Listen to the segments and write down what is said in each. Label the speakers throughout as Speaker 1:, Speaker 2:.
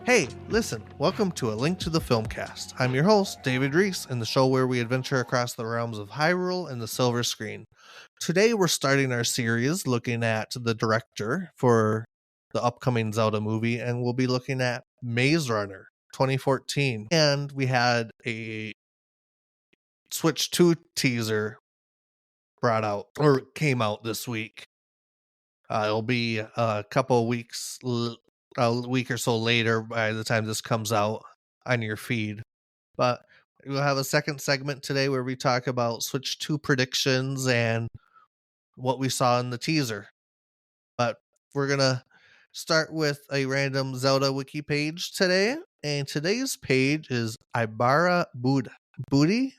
Speaker 1: Hey, listen, welcome to A Link to the Filmcast. I'm your host, David Reese, in the show where we adventure across the realms of Hyrule and the silver screen. Today we're starting our series looking at the director for the upcoming Zelda movie, and we'll be looking at Maze Runner 2014. And we had a Switch 2 teaser brought out, or came out this week. It'll be a couple of weeks, a week or so later by the time this comes out on your feed. But we'll have a second segment today where we talk about Switch 2 predictions and what we saw in the teaser. But we're going to start with a random Zelda wiki page today. And today's page is Ibara Booty,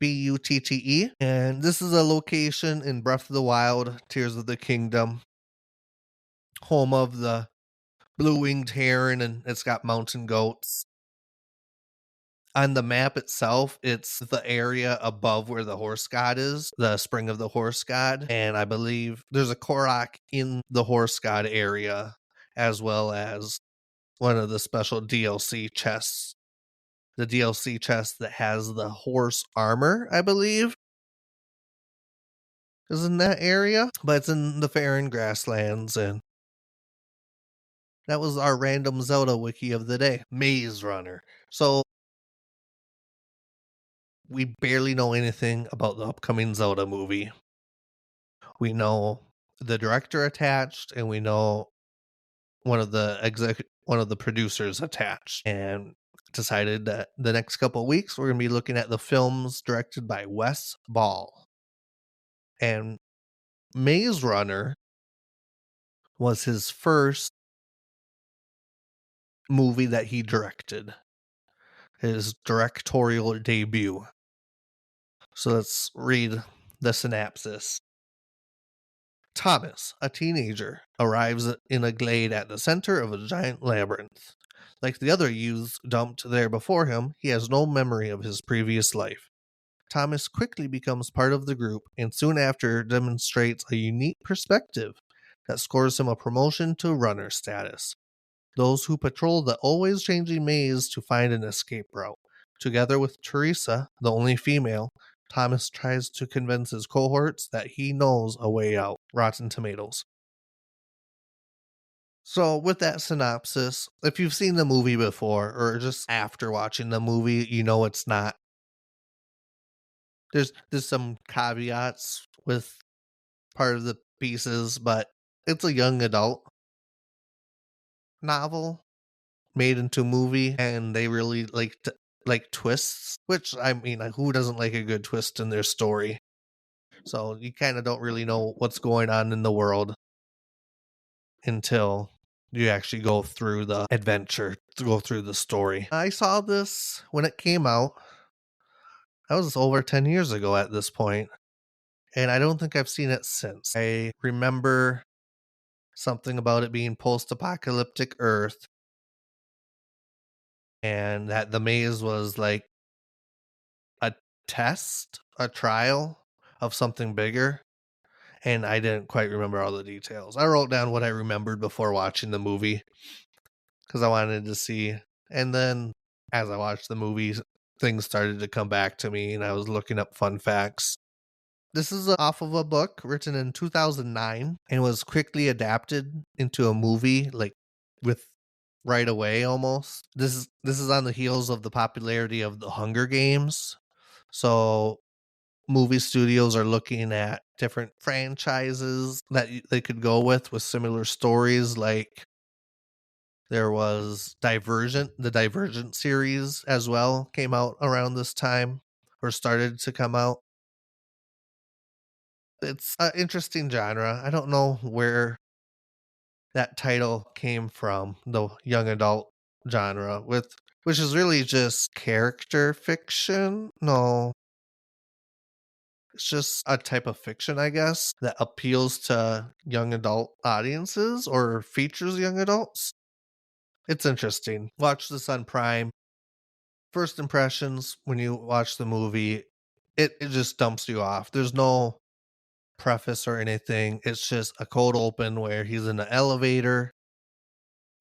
Speaker 1: Butte. And this is a location in Breath of the Wild, Tears of the Kingdom, home of the blue-winged heron, and it's got mountain goats. On the map itself, it's the area above where the horse god is, the spring of the horse god, and I believe there's a Korok in the horse god area, as well as one of the special DLC chests. The DLC chest that has the horse armor, I believe, is in that area, but it's in the Faron Grasslands, and that was our random Zelda wiki of the day, Maze Runner. So we barely know anything about the upcoming Zelda movie. We know the director attached, and we know one of the producers attached, and decided that the next couple of weeks we're going to be looking at the films directed by Wes Ball. And Maze Runner was his first movie that he directed, his directorial debut. So let's read the synopsis. Thomas, a teenager, arrives in a glade at the center of a giant labyrinth. Like the other youths dumped there before him, he has no memory of his previous life. Thomas quickly becomes part of the group and soon after demonstrates a unique perspective that scores him a promotion to runner status. Those who patrol the always changing maze to find an escape route. Together with Teresa, the only female, Thomas tries to convince his cohorts that he knows a way out. Rotten Tomatoes. So, with that synopsis, if you've seen the movie before, or just after watching the movie, you know it's not. There's some caveats with part of the pieces, but it's a young adult novel made into a movie, and they really like twists, which, I mean, who doesn't like a good twist in their story? So you kind of don't really know what's going on in the world until you actually go through the adventure, to go through the story. I saw this when it came out. That was over 10 years ago at this point, and I don't think I've seen it since. I remember something about it being post-apocalyptic Earth, and that the maze was like a test, a trial of something bigger, and I didn't quite remember all the details. I wrote down what I remembered before watching the movie because I wanted to see, and then as I watched the movie, things started to come back to me, and I was looking up fun facts. This is off of a book written in 2009 and was quickly adapted into a movie, like with right away almost. This is on the heels of the popularity of the Hunger Games. So movie studios are looking at different franchises that they could go with similar stories. Like there was Divergent, the Divergent series as well came out around this time, or started to come out. It's an interesting genre. I don't know where that title came from, the young adult genre, which is really just character fiction. No, it's just a type of fiction, I guess, that appeals to young adult audiences or features young adults. It's interesting. Watch this on Prime. First impressions when you watch the movie, it just dumps you off. There's no preface or anything. It's just a cold open where he's in an elevator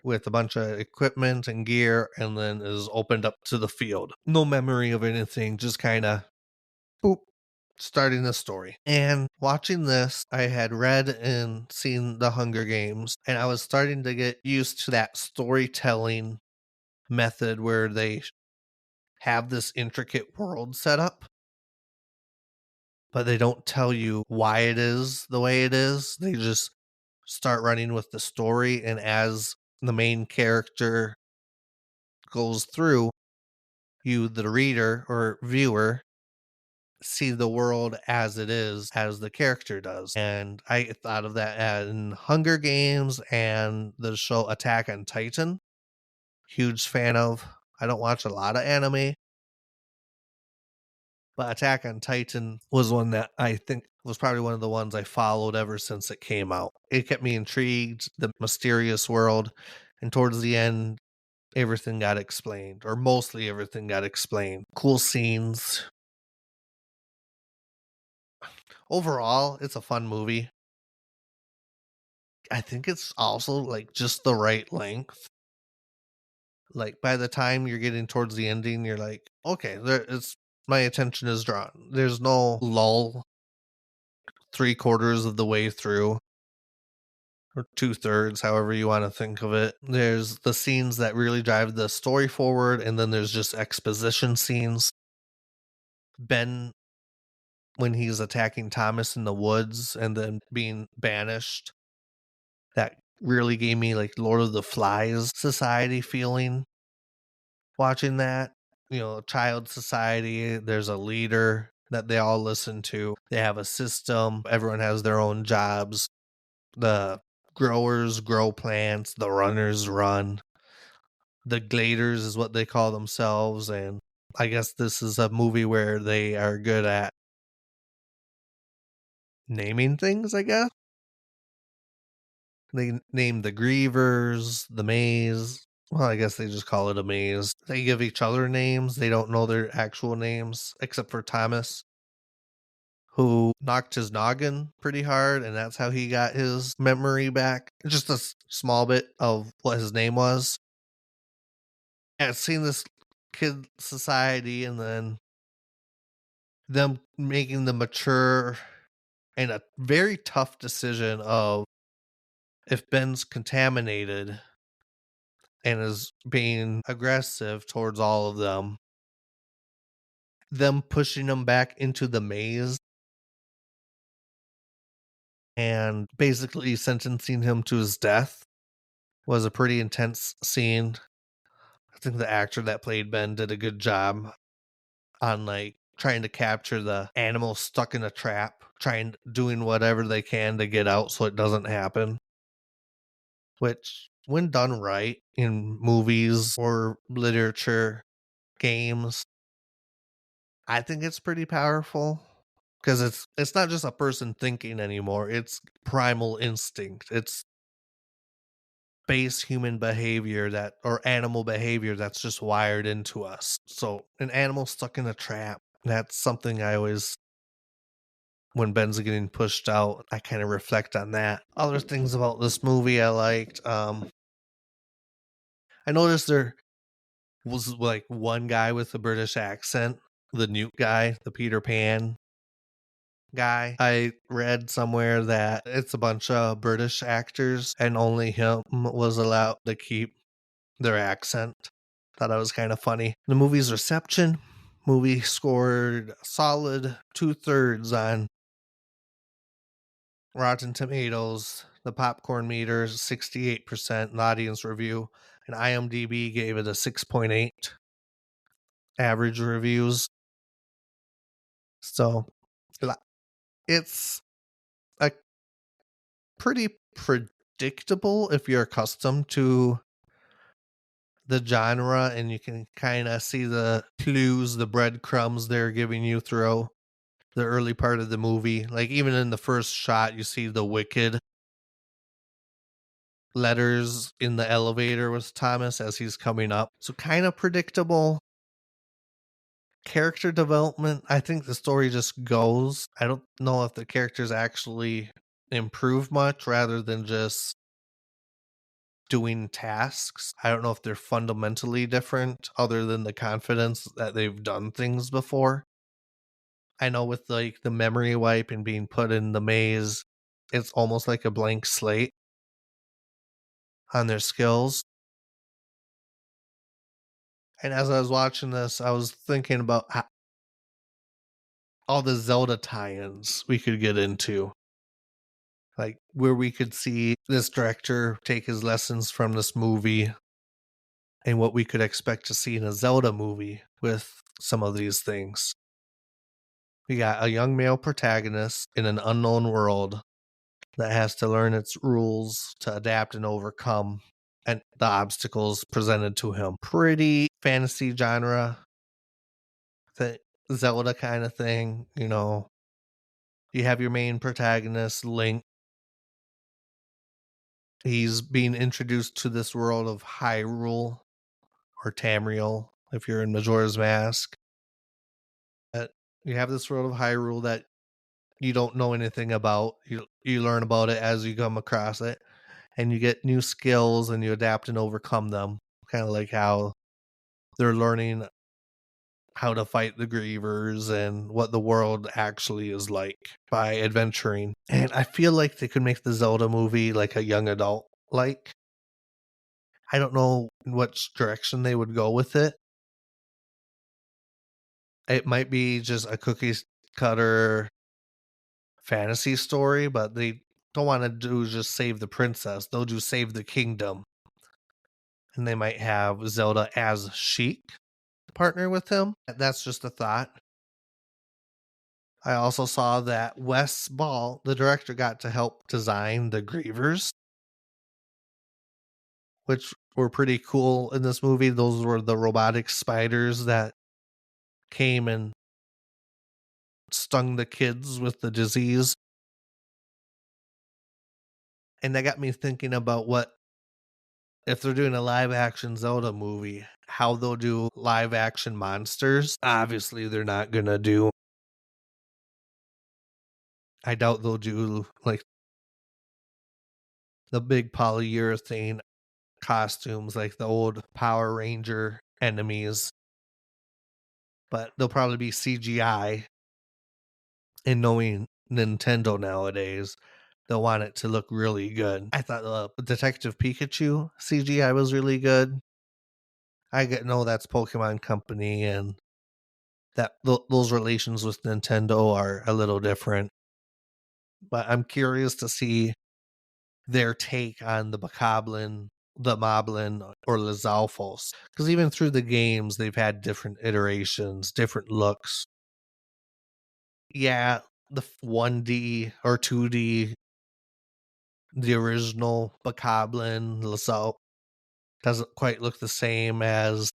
Speaker 1: with a bunch of equipment and gear and then is opened up to the field. No memory of anything, just kind of boop, starting the story. And watching this, I had read and seen The Hunger Games, and I was starting to get used to that storytelling method where they have this intricate world set up, but they don't tell you why it is the way it is. They just start running with the story, and as the main character goes through, you, the reader or viewer, see the world as it is, as the character does. And I thought of that in Hunger Games and the show Attack on Titan. Huge fan of. I don't watch a lot of anime, but Attack on Titan was one that I think was probably one of the ones I followed ever since it came out. It kept me intrigued, the mysterious world, and towards the end, everything got explained, or mostly everything got explained. Cool scenes. Overall, it's a fun movie. I think it's also like just the right length. Like by the time you're getting towards the ending, you're like, okay, there it's my attention is drawn. There's no lull 3/4 of the way through, or 2/3, however you want to think of it. There's the scenes that really drive the story forward, and then there's just exposition scenes. Ben, when he's attacking Thomas in the woods and then being banished, that really gave me like Lord of the Flies society feeling watching that. You know, child society, there's a leader that they all listen to. They have a system, everyone has their own jobs. The growers grow plants, the runners run. The gladers is what they call themselves, and I guess this is a movie where they are good at naming things, I guess. They name the grievers, the maze. Well, I guess they just call it a maze. They give each other names. They don't know their actual names, except for Thomas, who knocked his noggin pretty hard, and that's how he got his memory back. Just a small bit of what his name was. Yeah, seeing this kid society and then them making the mature and a very tough decision of if Ben's contaminated and is being aggressive towards all of them pushing him back into the maze and basically sentencing him to his death was a pretty intense scene. I think the actor that played Ben did a good job on like trying to capture the animal stuck in a trap, doing whatever they can to get out so it doesn't happen. Which, when done right in movies or literature, games, I think it's pretty powerful because it's not just a person thinking anymore. It's primal instinct. It's base human behavior that or animal behavior that's just wired into us. So an animal stuck in a trap, that's something I always when Ben's getting pushed out, I kind of reflect on that. Other things about this movie I liked. I noticed there was like one guy with a British accent, the Newt guy, the Peter Pan guy. I read somewhere that it's a bunch of British actors and only him was allowed to keep their accent. Thought that was kind of funny. The movie's reception, movie scored a solid 2/3 on Rotten Tomatoes. The popcorn meter is 68%, the audience review, and IMDb gave it a 6.8 average reviews. So it's a pretty predictable if you're accustomed to the genre and you can kind of see the clues, the breadcrumbs they're giving you throughout the early part of the movie. Like even in the first shot, you see the wicked letters in the elevator with Thomas as he's coming up. So kind of predictable. Character development, I think the story just goes. I don't know if the characters actually improve much rather than just doing tasks. I don't know if they're fundamentally different other than the confidence that they've done things before. I know with like the memory wipe and being put in the maze, it's almost like a blank slate on their skills. And as I was watching this, I was thinking about all the Zelda tie-ins we could get into. Like where we could see this director take his lessons from this movie and what we could expect to see in a Zelda movie with some of these things. We got a young male protagonist in an unknown world that has to learn its rules to adapt and overcome and the obstacles presented to him. Pretty fantasy genre, the Zelda kind of thing, you know. You have your main protagonist, Link. He's being introduced to this world of Hyrule or Tamriel, if you're in Majora's Mask. You have this world of Hyrule that you don't know anything about. You learn about it as you come across it, and you get new skills and you adapt and overcome them. Kind of like how they're learning how to fight the grievers and what the world actually is like by adventuring. And I feel like they could make the Zelda movie like a young adult like. I don't know which direction they would go with it. It might be just a cookie cutter fantasy story, but they don't want to do just save the princess. They'll do save the kingdom. And they might have Zelda as Sheik partner with him. That's just a thought. I also saw that Wes Ball, the director, got to help design the Grievers, which were pretty cool in this movie. Those were the robotic spiders that came and stung the kids with the disease. And that got me thinking about what if they're doing a live action Zelda movie, how they'll do live action monsters. Obviously, they're not gonna do. I doubt they'll do like the big polyurethane costumes like the old Power Ranger enemies, but they'll probably be CGI. And knowing Nintendo nowadays, they'll want it to look really good. I thought Detective Pikachu CGI was really good. Know that's Pokemon Company, and that those relations with Nintendo are a little different. But I'm curious to see their take on the Bokoblin, the Moblin, or Lizalfos. Because even through the games, they've had different iterations, different looks. Yeah, the 1D or 2D, the original Bokoblin, Lizal doesn't quite look the same as,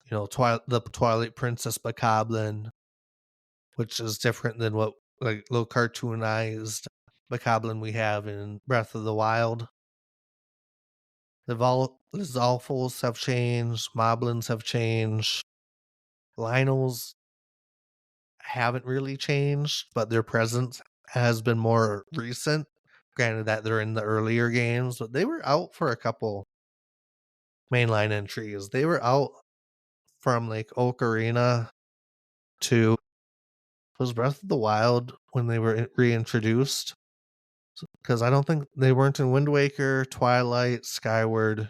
Speaker 1: you know, the Twilight Princess Bokoblin, which is different than what like little cartoonized Bokoblin we have in Breath of the Wild. The Lizalfos have changed, Moblins have changed, Lionels haven't really changed, but their presence has been more recent. Granted that they're in the earlier games, but they were out for a couple mainline entries. They were out from like Ocarina to was Breath of the Wild when they were reintroduced. Because I don't think they weren't in Wind Waker, Twilight, Skyward.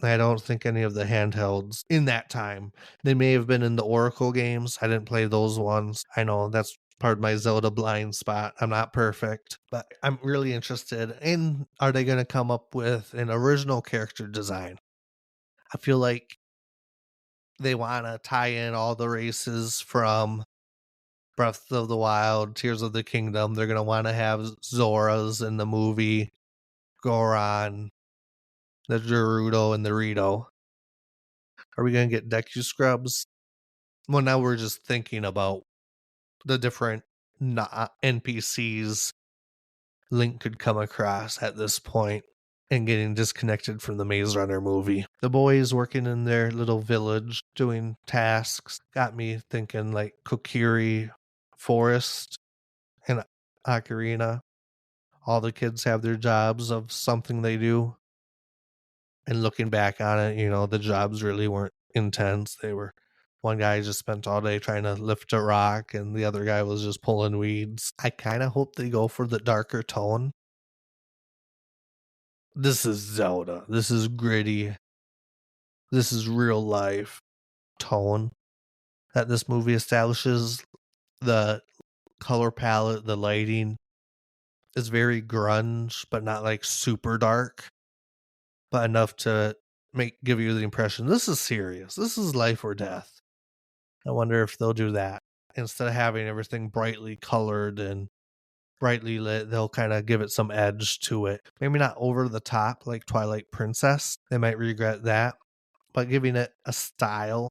Speaker 1: I don't think any of the handhelds in that time. They may have been in the Oracle games. I didn't play those ones. I know that's part of my Zelda blind spot. I'm not perfect, but I'm really interested in are they going to come up with an original character design? I feel like they want to tie in all the races from Breath of the Wild, Tears of the Kingdom. They're going to want to have Zoras in the movie, Goron, the Gerudo, and the Rito. Are we going to get Deku Scrubs? Well, now we're just thinking about the different NPCs Link could come across at this point and getting disconnected from the Maze Runner movie. The boys working in their little village doing tasks got me thinking like Kokiri Forest and Ocarina. All the kids have their jobs of something they do. And looking back on it, the jobs really weren't intense. One guy just spent all day trying to lift a rock, and the other guy was just pulling weeds. I kind of hope they go for the darker tone. This is Zelda. This is gritty. This is real life tone that this movie establishes. The color palette, the lighting is very grunge, but not like super dark, but enough to give you the impression this is serious. This is life or death. I wonder if they'll do that. Instead of having everything brightly colored and brightly lit, they'll kind of give it some edge to it. Maybe not over the top like Twilight Princess. They might regret that, but giving it a style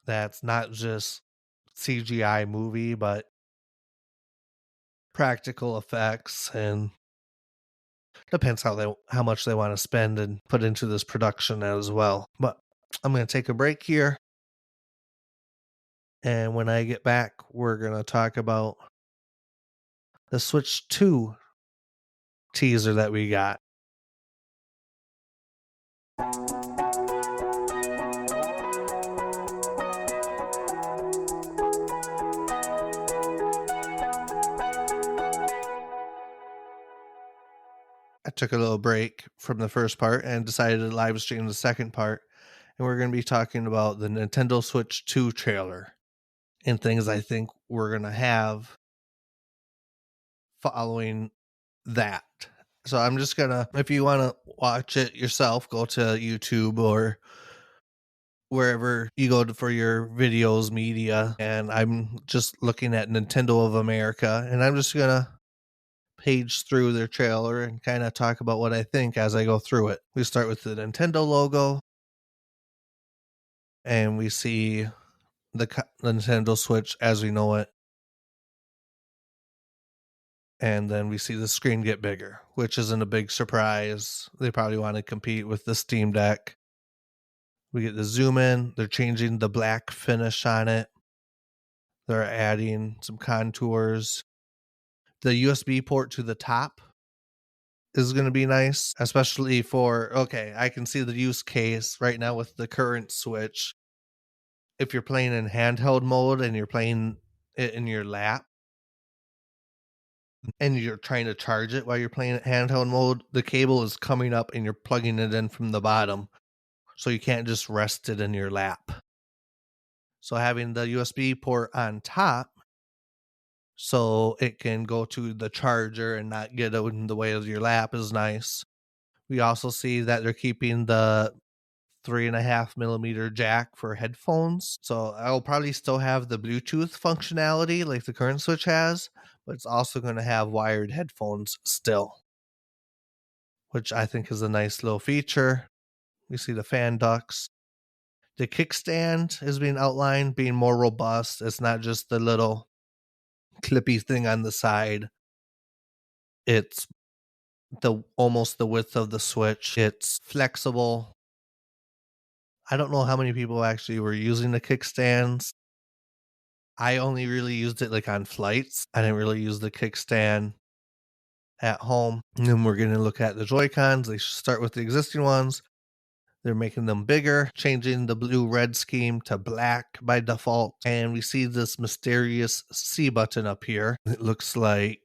Speaker 1: that's not just CGI movie, but practical effects, and depends how much they want to spend and put into this production as well. But I'm going to take a break here, and when I get back, we're going to talk about the Switch 2 teaser that we got. I took a little break from the first part and decided to live stream the second part. And we're going to be talking about the Nintendo Switch 2 trailer and things I think we're going to have following that. So I'm just going to, if you want to watch it yourself, go to YouTube or wherever you go for your videos, media. And I'm just looking at Nintendo of America, and I'm just going to page through their trailer and kind of talk about what I think as I go through it. We start with the Nintendo logo, and we see the Nintendo Switch as we know it. And then we see the screen get bigger, which isn't a big surprise. They probably want to compete with the Steam Deck. We get the zoom in. They're changing the black finish on it. They're adding some contours. The USB port to the top is going to be nice, especially I can see the use case right now with the current Switch. If you're playing in handheld mode and you're playing it in your lap and you're trying to charge it while you're playing it handheld mode, the cable is coming up and you're plugging it in from the bottom. So you can't just rest it in your lap. So having the USB port on top so it can go to the charger and not get in the way of your lap is nice. We also see that they're keeping the 3.5mm jack for headphones. So I'll probably still have the Bluetooth functionality like the current Switch has, but it's also going to have wired headphones still, which I think is a nice little feature. We see the fan ducts. The kickstand is being outlined, being more robust. It's not just the little clippy thing on the side. It's almost the width of the Switch. It's flexible. I don't know how many people actually were using the kickstands. I only really used it like on flights. I didn't really use the kickstand at home. And then we're going to look at the Joy-Cons. They should start with the existing ones. They're making them bigger, changing the blue-red scheme to black by default. And we see this mysterious C button up here. It looks like,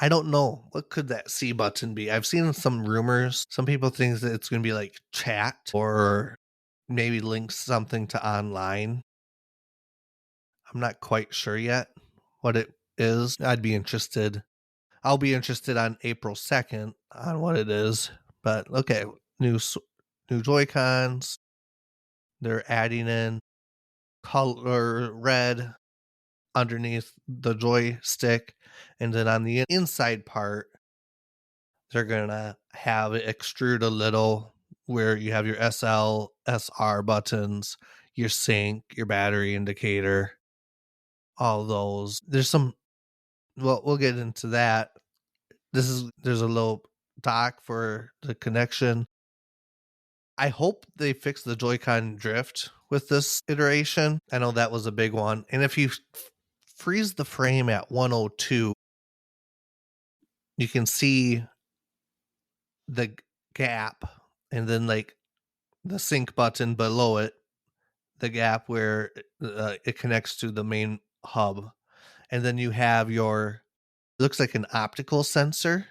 Speaker 1: I don't know. What could that C button be? I've seen some rumors. Some people think that it's going to be like chat or maybe link something to online. I'm not quite sure yet what it is. I'll be interested on April 2nd on what it is. But okay, new Joy-Cons. They're adding in color red underneath the joystick, and then on the inside part they're gonna have it extrude a little where you have your SL, SR buttons, your sync, your battery indicator, all those. We'll get into that. There's a little dock for the connection. I hope they fix the Joy-Con drift with this iteration. I know that was a big one. And if you freeze the frame at 102, you can see the gap, and then like the sync button below it, the gap where it connects to the main hub. And then you have your, looks like an optical sensor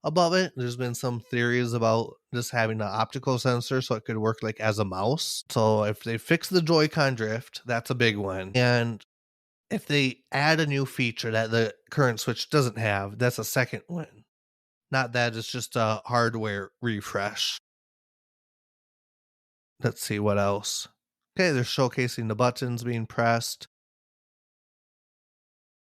Speaker 1: above it. There's been some theories about just having an optical sensor so it could work like as a mouse. So if they fix the Joy-Con drift, that's a big one. And if they add a new feature that the current Switch doesn't have, that's a second win. Not that it's just a hardware refresh. Let's see what else. Okay, they're showcasing the buttons being pressed.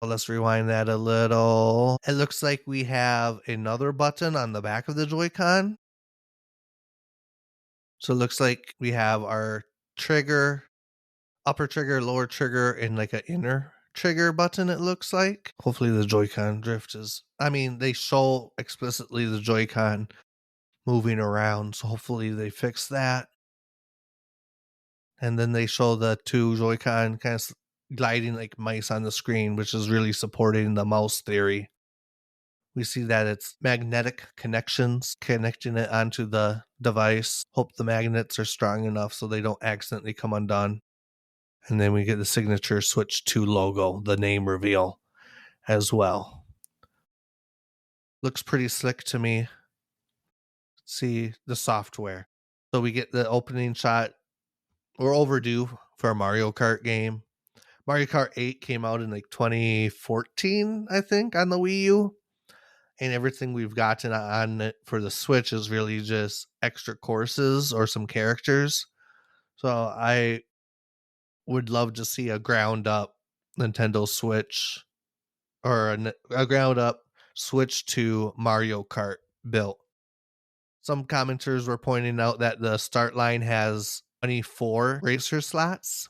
Speaker 1: Well, let's rewind that a little. It looks like we have another button on the back of the Joy-Con. So it looks like we have our trigger, upper trigger, lower trigger, and like an inner trigger button, it looks like. Hopefully the Joy-Con drift is, I mean, they show explicitly the Joy-Con moving around, so hopefully they fix that. And then they show the two Joy-Con kind of gliding like mice on the screen, which is really supporting the mouse theory. We see that it's magnetic connections connecting it onto the device. Hope the magnets are strong enough so they don't accidentally come undone. And then we get the signature Switch 2 logo, the name reveal as well. Looks pretty slick to me. Let's see the software. So we get the opening shot. We're overdue for a Mario Kart game. Mario Kart 8 came out in like 2014, I think, on the Wii U. And everything we've gotten on it for the Switch is really just extra courses or some characters. So I would love to see a ground up Nintendo Switch or a ground up Switch to Mario Kart built. Some commenters were pointing out that the start line has 24 racer slots,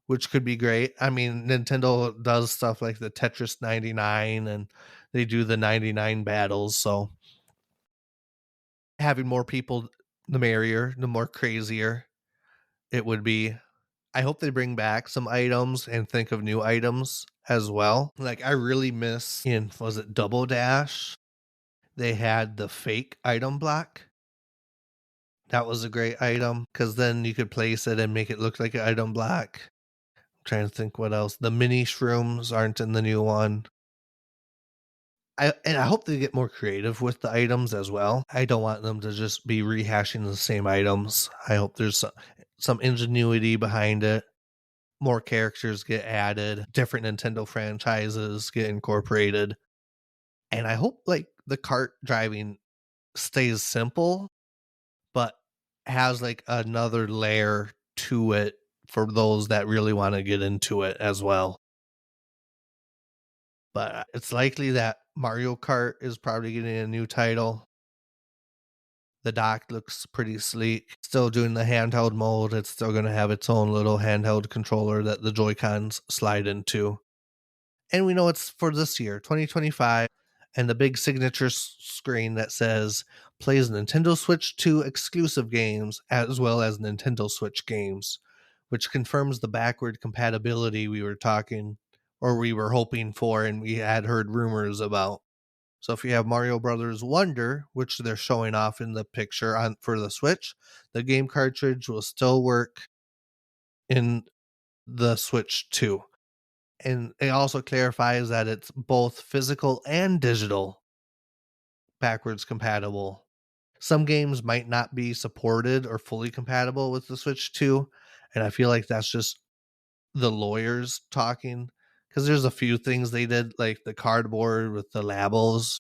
Speaker 1: which could be great. I mean, Nintendo does stuff like the Tetris 99 and they do the 99 battles. So having more people, the merrier, the more crazier it would be. I hope they bring back some items and think of new items as well. Like I really miss in, was it Double Dash? They had the fake item block. That was a great item because then you could place it and make it look like an item block. I'm trying to think what else. The mini shrooms aren't in the new one. I hope they get more creative with the items as well. I don't want them to just be rehashing the same items. I hope there's some ingenuity behind it. More characters get added, different Nintendo franchises get incorporated. And I hope like the kart driving stays simple, but has like another layer to it for those that really want to get into it as well. But it's likely that Mario Kart is probably getting a new title. The dock looks pretty sleek. Still doing the handheld mode. It's still going to have its own little handheld controller that the Joy-Cons slide into. And we know it's for this year, 2025. And the big signature screen that says plays Nintendo Switch 2 exclusive games as well as Nintendo Switch games, which confirms the backward compatibility we were talking or we were hoping for and we had heard rumors about. So if you have Mario Brothers Wonder, which they're showing off in the picture on for the Switch, the game cartridge will still work in the Switch 2. And it also clarifies that it's both physical and digital backwards compatible. Some games might not be supported or fully compatible with the Switch 2, and I feel like that's just the lawyers talking because there's a few things they did like the cardboard with the labels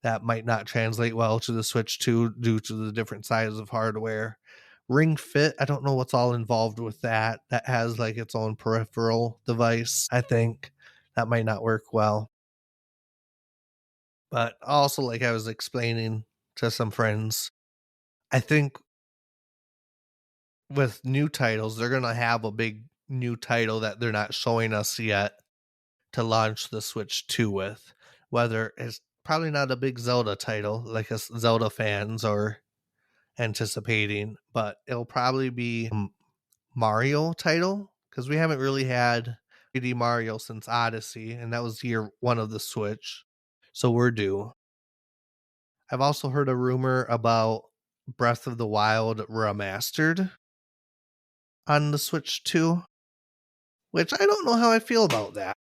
Speaker 1: that might not translate well to the Switch 2 due to the different sizes of hardware. Ring Fit, I don't know what's all involved with that. That has like its own peripheral device, I think. That might not work well. But also, like I was explaining to some friends, I think with new titles, they're going to have a big new title that they're not showing us yet to launch the Switch 2 with. Whether it's probably not a big Zelda title like us Zelda fans are anticipating, but it'll probably be a Mario title because we haven't really had 3D Mario since Odyssey, and that was year one of the Switch. so we're due. I've also heard a rumor about Breath of the Wild remastered on the Switch 2, which I don't know how I feel about that.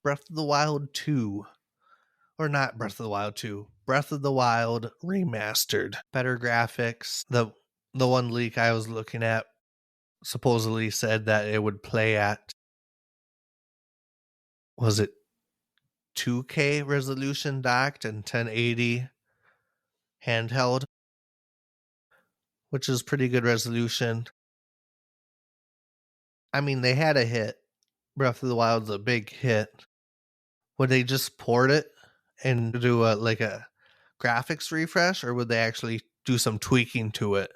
Speaker 1: Breath of the Wild 2. Or not Breath of the Wild 2. Breath of the Wild remastered. Better graphics. The one leak I was looking at supposedly said that it would play at, was it 2K resolution docked and 1080 handheld, which is pretty good resolution. I mean, they had a hit. Breath of the Wild's a big hit. Would they just port it and do a graphics refresh, or would they actually do some tweaking to it?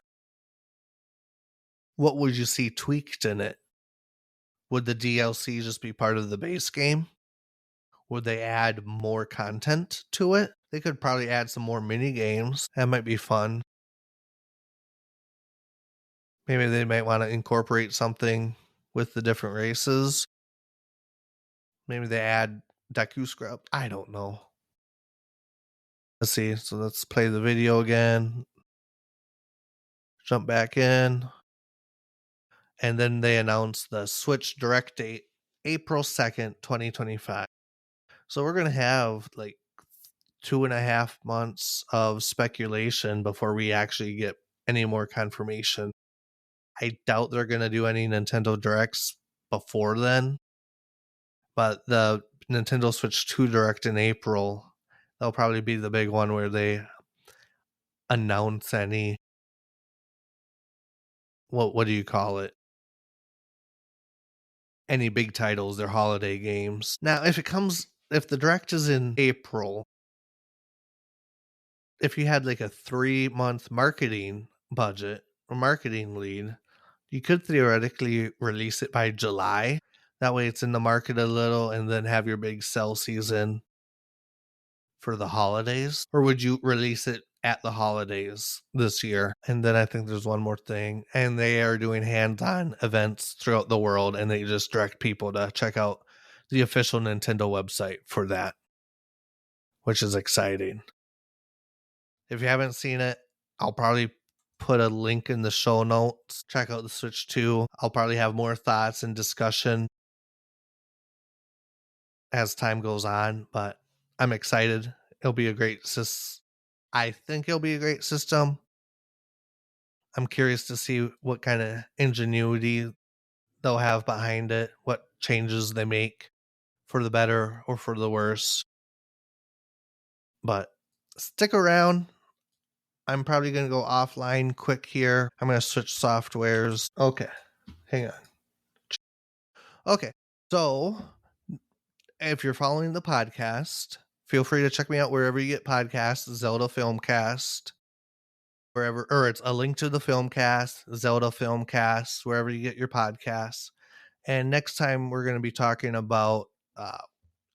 Speaker 1: What would you see tweaked in it? Would the DLC just be part of the base game? Would they add more content to it? They could probably add some more mini games. That might be fun. Maybe they might want to incorporate something with the different races. Maybe they add Deku Scrub. I don't know. Let's see. So let's play the video again. Jump back in. And then they announced the Switch direct date, April 2nd, 2025. So we're going to have like 2.5 months of speculation before we actually get any more confirmation. I doubt they're going to do any Nintendo Directs before then, but the Nintendo Switch 2 Direct in April, that'll probably be the big one where they announce any, what do you call it? Any big titles, their holiday games. Now, if the Direct is in April, if you had like a 3-month marketing budget or marketing lead, you could theoretically release it by July. That way it's in the market a little and then have your big sell season for the holidays. Or would you release it at the holidays this year? And then I think there's one more thing. And they are doing hands-on events throughout the world, and they just direct people to check out the official Nintendo website for that, which is exciting. If you haven't seen it, I'll probably put a link in the show notes. Check out the Switch 2. I'll probably have more thoughts and discussion as time goes on, but I'm excited. It'll be a great I think it'll be a great system. I'm curious to see what kind of ingenuity they'll have behind it, what changes they make for the better or for the worse. But stick around. I'm probably going to go offline quick here. I'm going to switch softwares. Okay, hang on. Okay, so if you're following the podcast, feel free to check me out wherever you get podcasts, ZeldaFilmcast, wherever, or it's a link to the Filmcast, ZeldaFilmcast, wherever you get your podcasts. And next time we're going to be talking about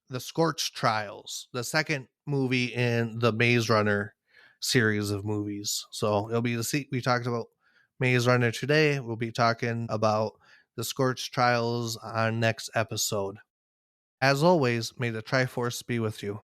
Speaker 1: the Scorch Trials, the second movie in the Maze Runner series of movies. So it'll be we talked about Maze Runner today. We'll be talking about the Scorch Trials on next episode. As always, may the Triforce be with you.